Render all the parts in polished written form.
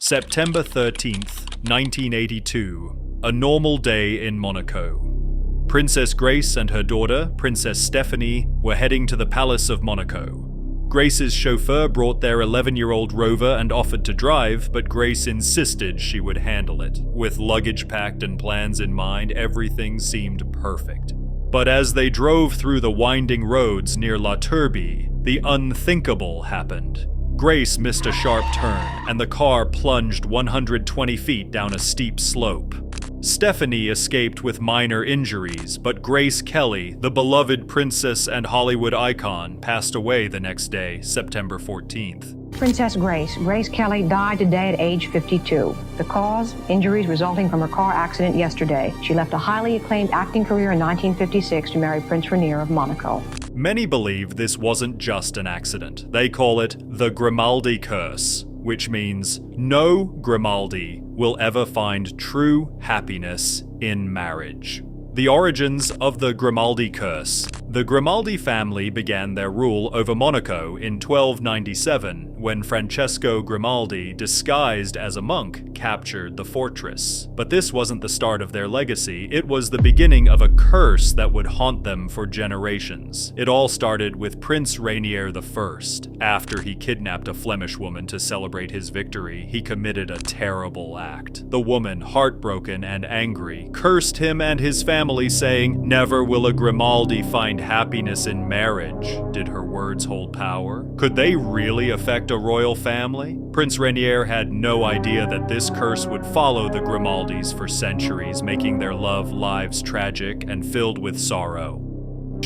September 13th, 1982. A normal day in Monaco. Princess Grace and her daughter, Princess Stéphanie, were heading to the Palace of Monaco. Grace's chauffeur brought their 11-year-old Rover and offered to drive, but Grace insisted she would handle it. With luggage packed and plans in mind, everything seemed perfect. But as they drove through the winding roads near La Turbie, the unthinkable happened. Grace missed a sharp turn, and the car plunged 120 feet down a steep slope. Stéphanie escaped with minor injuries, but Grace Kelly, the beloved princess and Hollywood icon, passed away the next day, September 14th. Princess Grace Kelly, died today at age 52. The cause? Injuries resulting from her car accident yesterday. She left a highly acclaimed acting career in 1956 to marry Prince Rainier of Monaco. Many believe this wasn't just an accident. They call it the Grimaldi curse, which means no Grimaldi will ever find true happiness in marriage. The origins of the Grimaldi curse. The Grimaldi family began their rule over Monaco in 1297 when Francesco Grimaldi, disguised as a monk, captured the fortress. But this wasn't the start of their legacy, it was the beginning of a curse that would haunt them for generations. It all started with Prince Rainier I. After he kidnapped a Flemish woman to celebrate his victory, he committed a terrible act. The woman, heartbroken and angry, cursed him and his family, saying, "Never will a Grimaldi find happiness in marriage." Did her words hold power? Could they really affect a royal family? Prince Rainier had no idea that this curse would follow the Grimaldis for centuries, making their love lives tragic and filled with sorrow.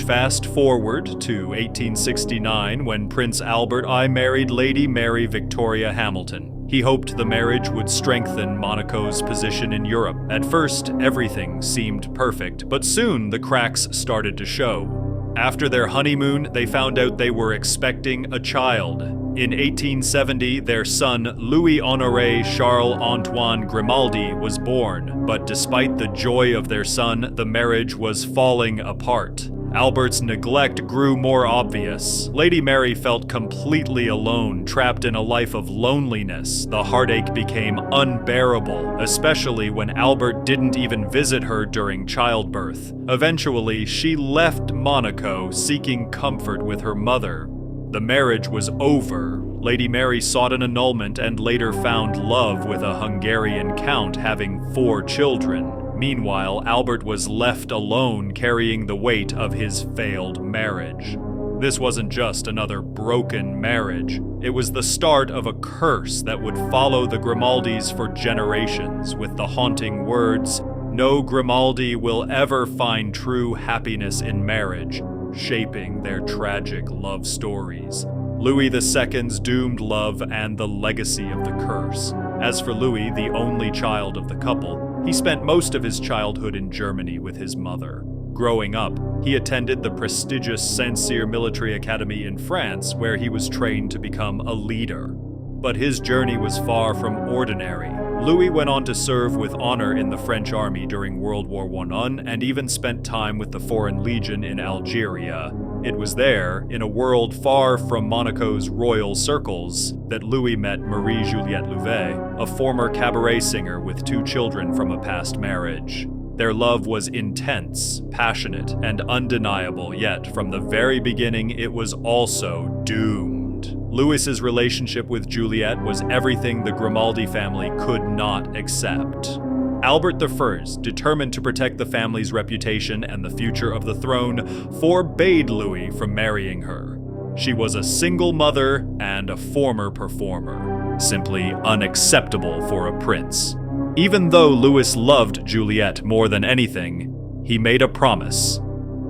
Fast forward to 1869 when Prince Albert I married Lady Mary Victoria Hamilton. He hoped the marriage would strengthen Monaco's position in Europe. At first, everything seemed perfect, but soon the cracks started to show. After their honeymoon, they found out they were expecting a child. In 1870, their son, Louis-Honoré Charles-Antoine Grimaldi, was born, but despite the joy of their son, the marriage was falling apart. Albert's neglect grew more obvious. Lady Mary felt completely alone, trapped in a life of loneliness. The heartache became unbearable, especially when Albert didn't even visit her during childbirth. Eventually, she left Monaco, seeking comfort with her mother. The marriage was over. Lady Mary sought an annulment and later found love with a Hungarian count, having 4 children. Meanwhile, Albert was left alone, carrying the weight of his failed marriage. This wasn't just another broken marriage. It was the start of a curse that would follow the Grimaldis for generations, with the haunting words, "No Grimaldi will ever find true happiness in marriage," shaping their tragic love stories. Louis II's doomed love and the legacy of the curse. As for Louis, the only child of the couple, he spent most of his childhood in Germany with his mother. Growing up, he attended the prestigious Saint-Cyr Military Academy in France, where he was trained to become a leader. But his journey was far from ordinary. Louis went on to serve with honor in the French army during World War I and even spent time with the Foreign Legion in Algeria. It was there, in a world far from Monaco's royal circles, that Louis met Marie-Juliette Louvet, a former cabaret singer with 2 children from a past marriage. Their love was intense, passionate, and undeniable, yet from the very beginning it was also doomed. Louis's relationship with Juliette was everything the Grimaldi family could not accept. Albert I, determined to protect the family's reputation and the future of the throne, forbade Louis from marrying her. She was a single mother and a former performer, simply unacceptable for a prince. Even though Louis loved Juliette more than anything, he made a promise,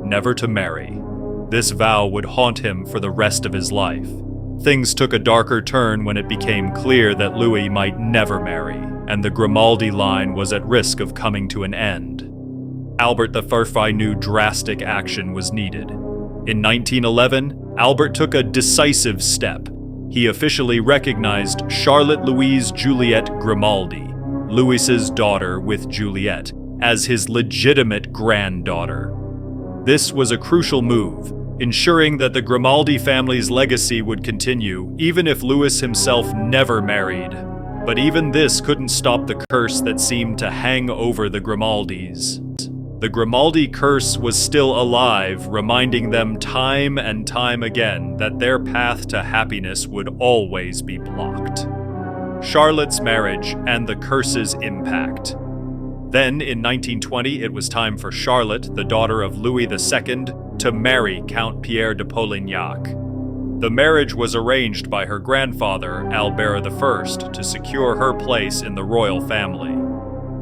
never to marry. This vow would haunt him for the rest of his life. Things took a darker turn when it became clear that Louis might never marry, and the Grimaldi line was at risk of coming to an end. Albert I knew drastic action was needed. In 1911, Albert took a decisive step. He officially recognized Charlotte Louise Juliette Grimaldi, Louis's daughter with Juliette, as his legitimate granddaughter. This was a crucial move, ensuring that the Grimaldi family's legacy would continue, even if Louis himself never married. But even this couldn't stop the curse that seemed to hang over the Grimaldis. The Grimaldi curse was still alive, reminding them time and time again that their path to happiness would always be blocked. Charlotte's marriage and the curse's impact. Then, in 1920, it was time for Charlotte, the daughter of Louis II, to marry Count Pierre de Polignac. The marriage was arranged by her grandfather, Albert I, to secure her place in the royal family.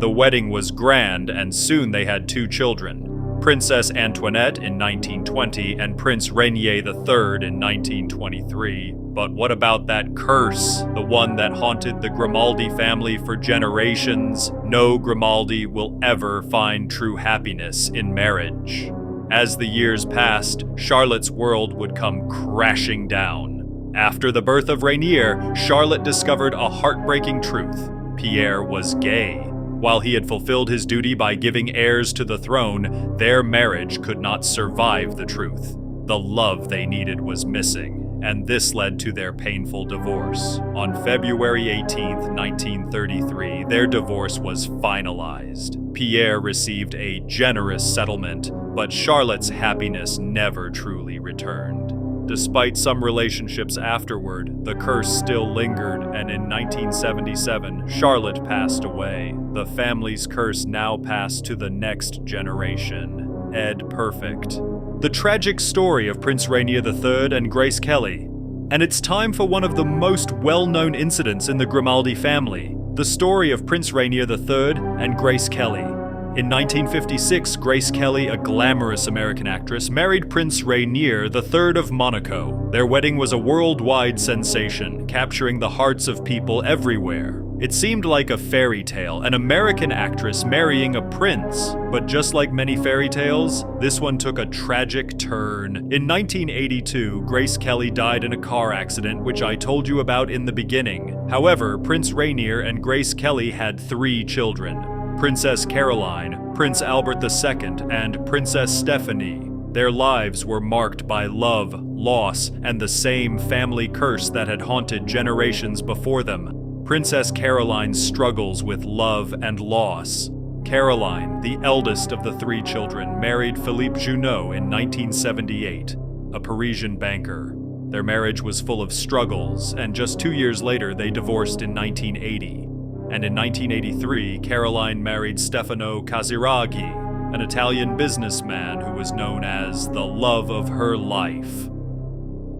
The wedding was grand, and soon they had 2 children, Princess Antoinette in 1920 and Prince Rainier III in 1923. But what about that curse, the one that haunted the Grimaldi family for generations? No Grimaldi will ever find true happiness in marriage. As the years passed, Charlotte's world would come crashing down. After the birth of Rainier, Charlotte discovered a heartbreaking truth. Pierre was gay. While he had fulfilled his duty by giving heirs to the throne, their marriage could not survive the truth. The love they needed was missing, and this led to their painful divorce. On February 18, 1933, their divorce was finalized. Pierre received a generous settlement, but Charlotte's happiness never truly returned. Despite some relationships afterward, the curse still lingered, and in 1977, Charlotte passed away. The family's curse now passed to the next generation, Ed Perfect. The tragic story of Prince Rainier III and Grace Kelly. And it's time for one of the most well-known incidents in the Grimaldi family, the story of Prince Rainier III and Grace Kelly. In 1956, Grace Kelly, a glamorous American actress, married Prince Rainier III of Monaco. Their wedding was a worldwide sensation, capturing the hearts of people everywhere. It seemed like a fairy tale, an American actress marrying a prince. But just like many fairy tales, this one took a tragic turn. In 1982, Grace Kelly died in a car accident, which I told you about in the beginning. However, Prince Rainier and Grace Kelly had 3 children. Princess Caroline, Prince Albert II, and Princess Stéphanie. Their lives were marked by love, loss, and the same family curse that had haunted generations before them. Princess Caroline's struggles with love and loss. Caroline, the eldest of the 3 children, married Philippe Junot in 1978, a Parisian banker. Their marriage was full of struggles, and just 2 years later they divorced in 1980. And in 1983, Caroline married Stefano Casiraghi, an Italian businessman who was known as the love of her life.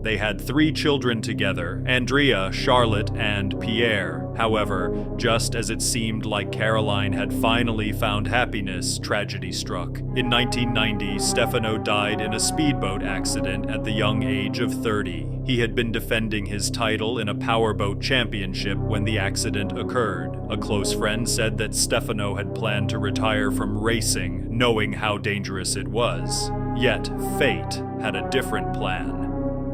They had 3 children together, Andrea, Charlotte, and Pierre. However, just as it seemed like Caroline had finally found happiness, tragedy struck. In 1990, Stefano died in a speedboat accident at the young age of 30. He had been defending his title in a powerboat championship when the accident occurred. A close friend said that Stefano had planned to retire from racing, knowing how dangerous it was. Yet, fate had a different plan.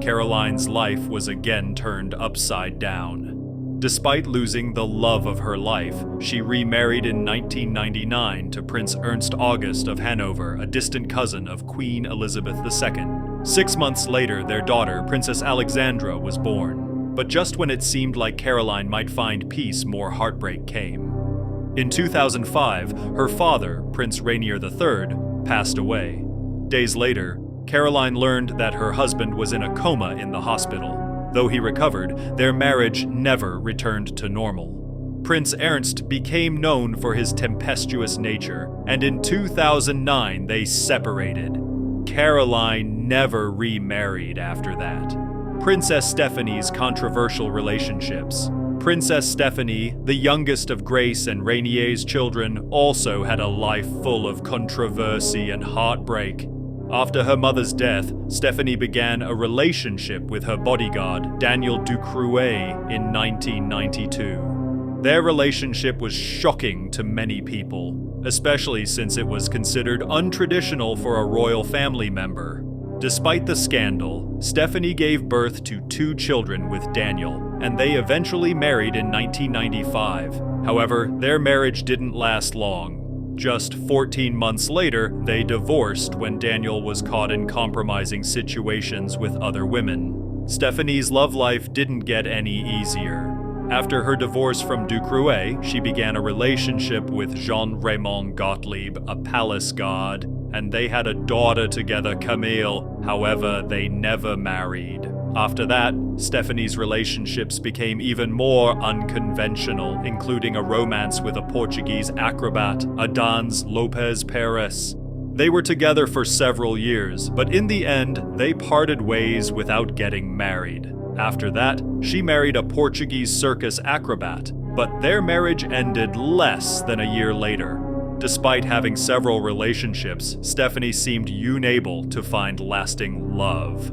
Caroline's life was again turned upside down. Despite losing the love of her life, she remarried in 1999 to Prince Ernst August of Hanover, a distant cousin of Queen Elizabeth II. 6 months later, their daughter, Princess Alexandra, was born. But just when it seemed like Caroline might find peace, more heartbreak came. In 2005, her father, Prince Rainier III, passed away. Days later, Caroline learned that her husband was in a coma in the hospital. Though he recovered, their marriage never returned to normal. Prince Ernst became known for his tempestuous nature, and in 2009 they separated. Caroline never remarried after that. Princess Stéphanie's controversial relationships. Princess Stéphanie, the youngest of Grace and Rainier's children, also had a life full of controversy and heartbreak. After her mother's death, Stéphanie began a relationship with her bodyguard, Daniel Ducrouet, in 1992. Their relationship was shocking to many people, especially since it was considered untraditional for a royal family member. Despite the scandal, Stéphanie gave birth to 2 children with Daniel, and they eventually married in 1995. However, their marriage didn't last long. Just 14 months later, they divorced when Daniel was caught in compromising situations with other women. Stéphanie's love life didn't get any easier. After her divorce from Ducrouet, she began a relationship with Jean-Raymond Gottlieb, a palace god, and they had a daughter together, Camille. However, they never married. After that, Stéphanie's relationships became even more unconventional, including a romance with a Portuguese acrobat, Adans Lopez Perez. They were together for several years, but in the end, they parted ways without getting married. After that, she married a Portuguese circus acrobat, but their marriage ended less than a year later. Despite having several relationships, Stéphanie seemed unable to find lasting love.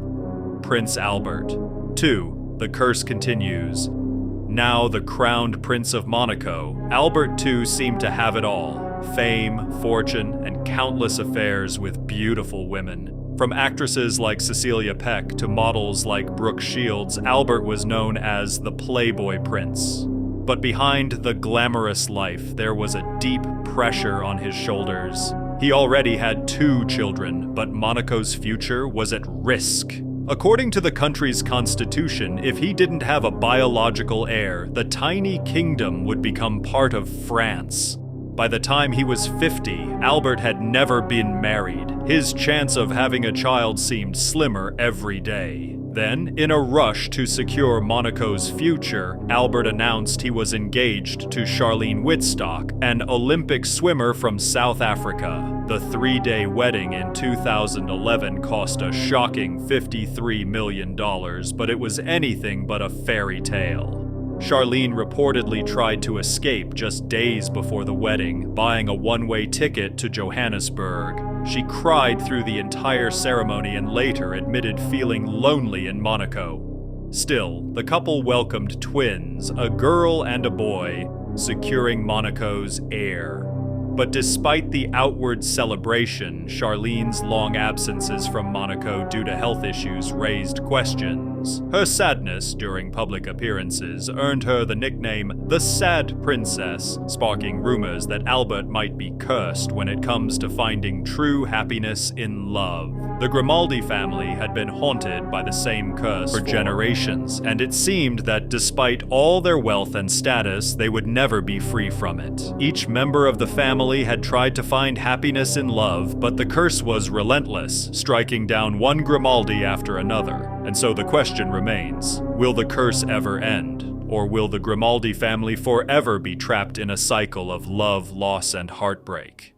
Prince Albert. 2. The curse continues. Now the crowned Prince of Monaco, Albert II seemed to have it all: fame, fortune, and countless affairs with beautiful women. From actresses like Cecilia Peck to models like Brooke Shields, Albert was known as the Playboy Prince. But behind the glamorous life, there was a deep pressure on his shoulders. He already had 2 children, but Monaco's future was at risk. According to the country's constitution, if he didn't have a biological heir, the tiny kingdom would become part of France. By the time he was 50, Albert had never been married. His chance of having a child seemed slimmer every day. Then, in a rush to secure Monaco's future, Albert announced he was engaged to Charlene Wittstock, an Olympic swimmer from South Africa. The 3-day wedding in 2011 cost a shocking $53 million, but it was anything but a fairy tale. Charlene reportedly tried to escape just days before the wedding, buying a one-way ticket to Johannesburg. She cried through the entire ceremony and later admitted feeling lonely in Monaco. Still, the couple welcomed twins, a girl and a boy, securing Monaco's heir. But despite the outward celebration, Charlene's long absences from Monaco due to health issues raised questions. Her sadness during public appearances earned her the nickname the Sad Princess, sparking rumors that Albert might be cursed when it comes to finding true happiness in love. The Grimaldi family had been haunted by the same curse for generations, and it seemed that despite all their wealth and status, they would never be free from it. Each member of the family had tried to find happiness in love, but the curse was relentless, striking down one Grimaldi after another. And so the question remains, will the curse ever end? Or will the Grimaldi family forever be trapped in a cycle of love, loss, and heartbreak?